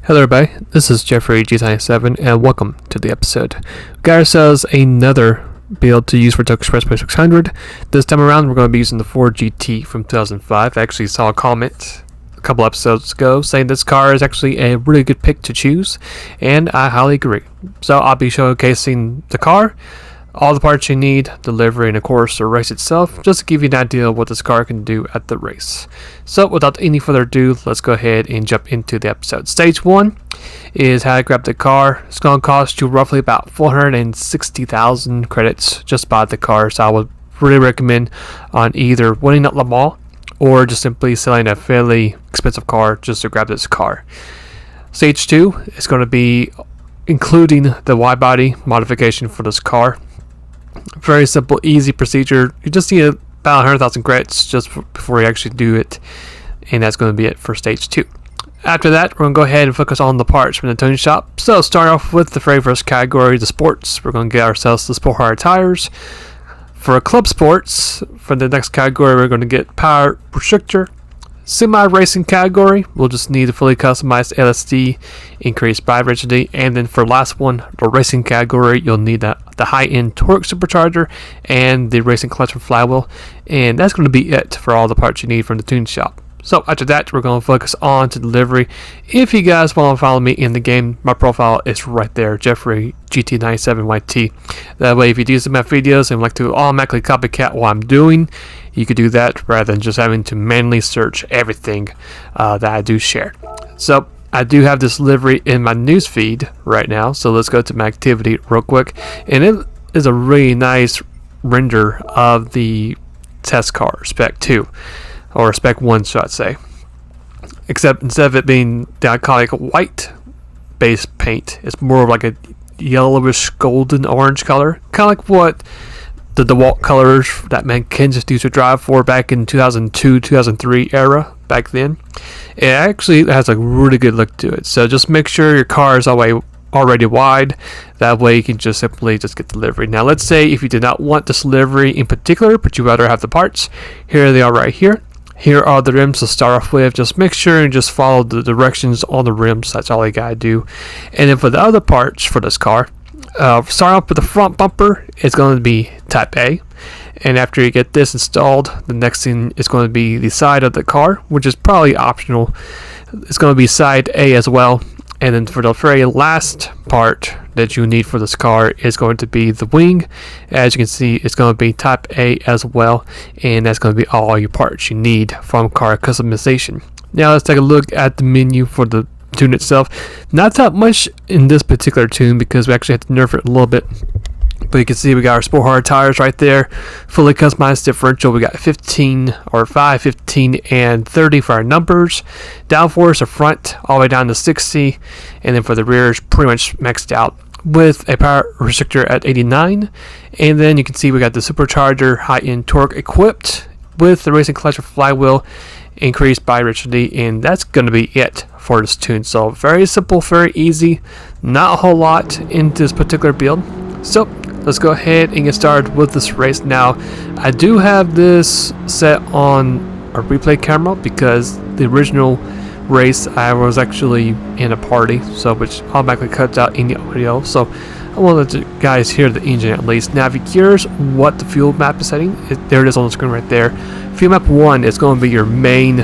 Hello everybody, this is Jeffrey GT7 and welcome to the episode. We got ourselves another build to use for Tokyo Expressway 600. This time around we're going to be using the Ford GT from 2005. I actually saw a comment a couple episodes ago saying this car is actually a really good pick to choose, and I highly agree. So I'll be showcasing the car, all the parts you need, the livery, and of course the race itself, just to give you an idea of what this car can do at the race. So without any further ado, let's go ahead and jump into the episode. Stage 1 is how to grab the car. It's going to cost you roughly about 460,000 credits just to buy the car, so I would really recommend on either winning at Le Mans or just simply selling a fairly expensive car just to grab this car. Stage 2 is going to be including the wide body modification for this car. Very simple, easy procedure. You just need about 100,000 credits just before you actually do it, and that's going to be it for stage 2. After that, we're going to go ahead and focus on the parts from the tuning shop. So start off with the very first category, the sports. We're going to get ourselves the sport hard tires. For club sports, for the next category, we're going to get power restrictor. Semi-racing category, we'll just need a fully customized LSD, increased ride rigidity, and then for last one, the racing category, you'll need the high-end torque supercharger and the racing clutch and flywheel, and that's going to be it for all the parts you need from the tune shop. So after that, we're going to focus on to delivery. If you guys want to follow me in the game, my profile is right there, Jeffrey GT97YT. That way, if you do see my videos and like to automatically copycat what I'm doing, you could do that rather than just having to manually search everything that I do share. So I do have this livery in my news feed right now, so let's go to my activity real quick, and it is a really nice render of the test car spec 2 or spec 1, should I say, except instead of it being the iconic white base paint, it's more of like a yellowish golden orange color, kind of like what the DeWalt colors that Mankins used to drive for back in 2002 2003 era. Back then it actually has a really good look to it, so just make sure your car is already wide, that way you can just simply just get the livery. Now let's say if you did not want this livery in particular but you rather have the parts, here they are right here. Here are the rims to start off with. Just make sure and just follow the directions on the rims. That's all you gotta do. And then for the other parts for this car, start off with the front bumper. It's going to be type A, and after you get this installed, the next thing is going to be the side of the car, which is probably optional. It's going to be side A as well. And then for the very last part that you need for this car is going to be the wing. As you can see, it's going to be type A as well, and that's going to be all your parts you need from car customization. Now let's take a look at the menu for the tune itself. Not that much in this particular tune because we actually have to nerf it a little bit. But you can see we got our sport hard tires right there, fully customized differential. We got 15 or 5, 15, and 30 for our numbers. Downforce, the front all the way down to 60, and then for the rear is pretty much maxed out with a power restrictor at 89. And then you can see we got the supercharger, high-end torque equipped with the racing clutch and flywheel, increased by rigidity, and that's going to be it for this tune. So very simple, very easy, not a whole lot in this particular build. So let's go ahead and get started with this race. Now I do have this set on a replay camera because the original race I was actually in a party, so which automatically cuts out any audio, so I want to let you guys hear the engine at least. Now if you're curious what the fuel map is setting, there it is on the screen right there. Fuel map 1 is going to be your main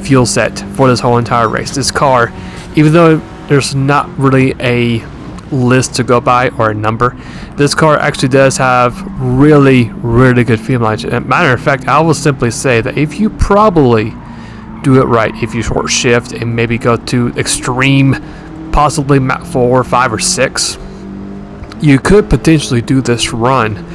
fuel set for this whole entire race. This car, even though there's not really a list to go by or a number, this car actually does have really good fuel mileage. As a matter of fact, I will simply say that if you probably do it right, if you short shift and maybe go to extreme, possibly map 4, 5, or 6, you could potentially do this run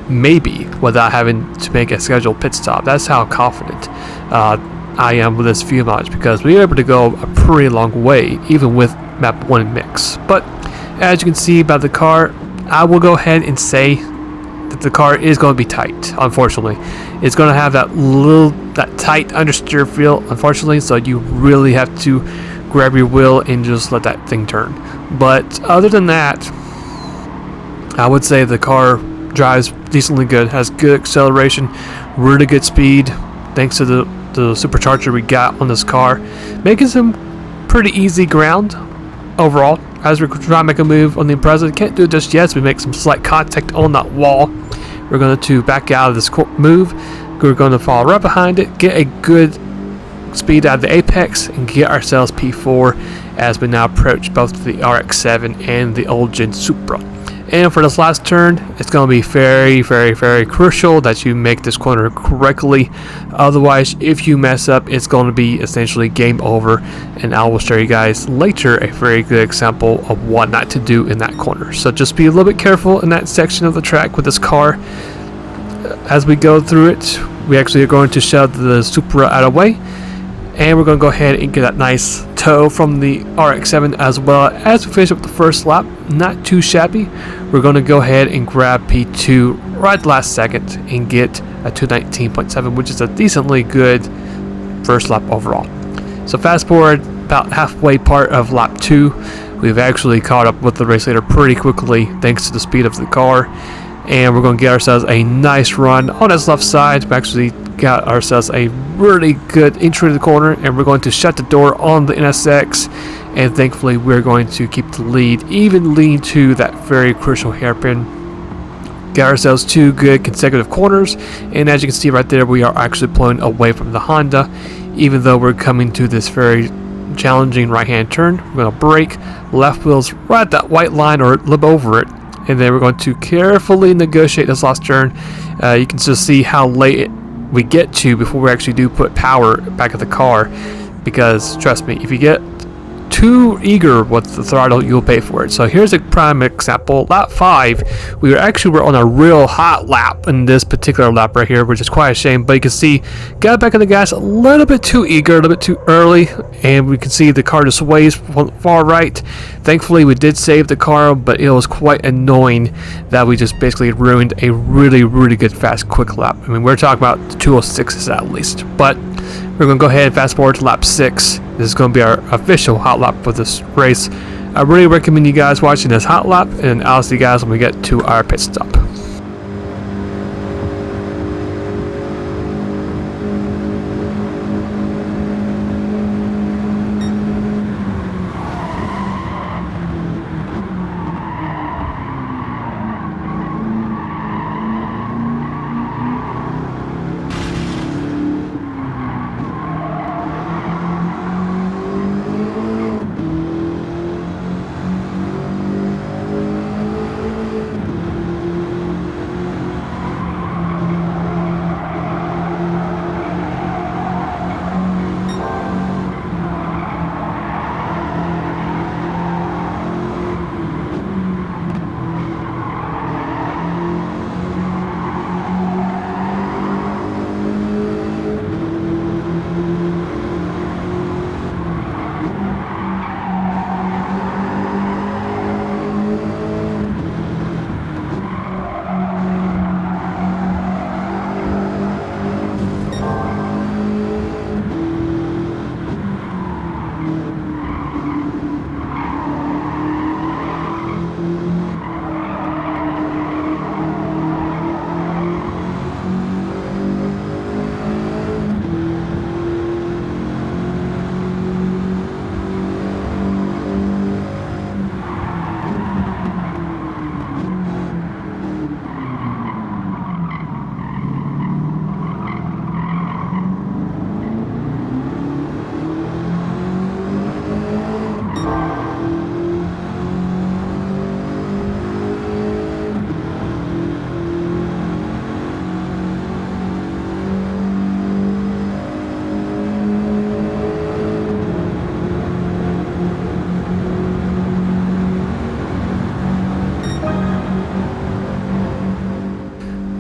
maybe without having to make a scheduled pit stop. That's how confident I am with this fuel mileage, because we were able to go a pretty long way even with map 1 mix. But as you can see by the car, I will go ahead and say that the car is going to be tight. Unfortunately, it's going to have that tight understeer feel, unfortunately, so you really have to grab your wheel and just let that thing turn. But other than that, I would say the car drives decently good, has good acceleration, really good speed, thanks to the supercharger we got on this car, making some pretty easy ground overall. As we try to make a move on the Impreza, can't do it just yet, so we make some slight contact on that wall. We're going to back out of this move. We're going to fall right behind it, get a good speed out of the apex, and get ourselves P4 as we now approach both the RX-7 and the old gen Supra. And for this last turn, it's going to be very, very, very crucial that you make this corner correctly. Otherwise, if you mess up, it's going to be essentially game over. And I will show you guys later a very good example of what not to do in that corner. So just be a little bit careful in that section of the track with this car. As we go through it, we actually are going to shove the Supra out of the way. And we're going to go ahead and get that nice toe from the RX-7 as well. As we finish up the first lap, not too shabby. We're going to go ahead and grab P2 right the last second and get a 219.7, which is a decently good first lap overall. So fast forward about halfway part of lap 2, we've actually caught up with the race leader pretty quickly thanks to the speed of the car. And we're going to get ourselves a nice run on his left side. We actually got ourselves a really good entry to the corner, and we're going to shut the door on the NSX, and thankfully we're going to keep the lead, even leading to that very crucial hairpin. Got ourselves 2 good consecutive corners, and as you can see right there, we are actually pulling away from the Honda, even though we're coming to this very challenging right hand turn. We're going to brake, left wheel's right at that white line or lip over it, and then we're going to carefully negotiate this last turn. You can just see how late we get to before we actually do put power back of the car, because trust me, if you get too eager with the throttle, you'll pay for it. So here's a prime example. Lap 5, we were on a real hot lap in this particular lap right here, which is quite a shame, but you can see got back on the gas a little bit too eager, a little bit too early, and we can see the car just sways far right. Thankfully we did save the car, but it was quite annoying that we just basically ruined a really, really good fast quick lap. I mean, we're talking about 206s at least, but we're going to go ahead and fast forward to lap 6. This is going to be our official hot lap for this race. I really recommend you guys watching this hot lap, and I'll see you guys when we get to our pit stop.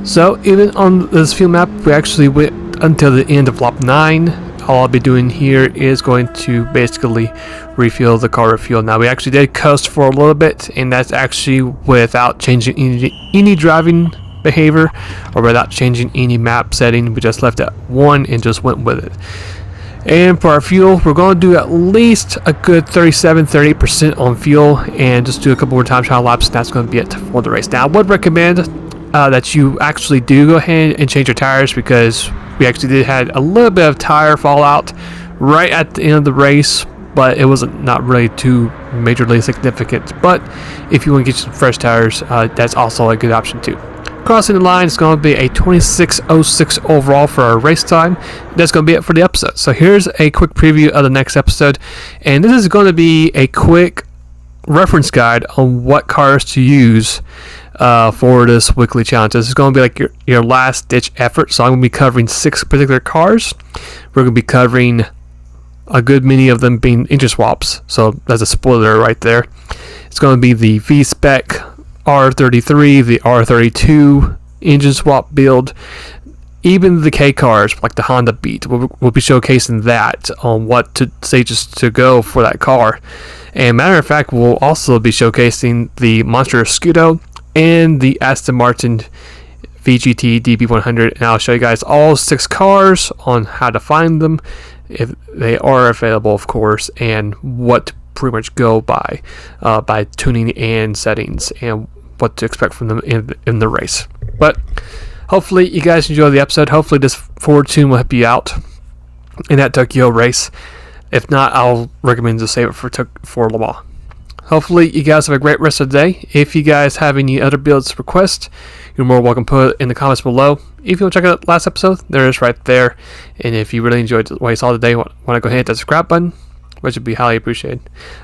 So even on this field map, we actually went until the end of lap 9. All I'll be doing here is going to basically refuel the car refuel. Now we actually did coast for a little bit, and that's actually without changing any driving behavior or without changing any map setting. We just left it 1 and just went with it. And for our fuel, we're going to do at least a good 37-38% on fuel, and just do a couple more time trial laps, and that's going to be it for the race. Now I would recommend that you actually do go ahead and change your tires, because we actually did had a little bit of tire fallout right at the end of the race, but it wasn't not really too majorly significant. But if you want to get some fresh tires, that's also a good option too. Crossing the line is going to be a 26:06 overall for our race time. That's going to be it for the episode. So here's a quick preview of the next episode, and this is going to be a quick reference guide on what cars to use for this weekly challenge. This is going to be like your last ditch effort. So I'm going to be covering 6 particular cars. We're going to be covering a good many of them being engine swaps. So that's a spoiler right there. It's going to be the V-Spec R33, the R32 engine swap build, even the K cars like the Honda Beat. We'll be showcasing that on what stages to go for that car. And matter of fact, we'll also be showcasing the Monster Scudo and the Aston Martin VGT DB100, and I'll show you guys all 6 cars on how to find them, if they are available, of course, and what to pretty much go by tuning and settings, and what to expect from them in the race. But hopefully you guys enjoy the episode. Hopefully this forward tune will help you out in that Tokyo race. If not, I'll recommend to save it for Le Mans. Hopefully you guys have a great rest of the day. If you guys have any other builds requests, you're more welcome to put it in the comments below. If you want to check out the last episode, there it is right there. And if you really enjoyed what you saw today, want to go ahead and hit that subscribe button, which would be highly appreciated.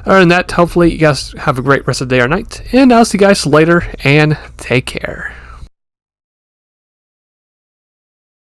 Other than that, hopefully you guys have a great rest of the day or night. And I'll see you guys later, and take care.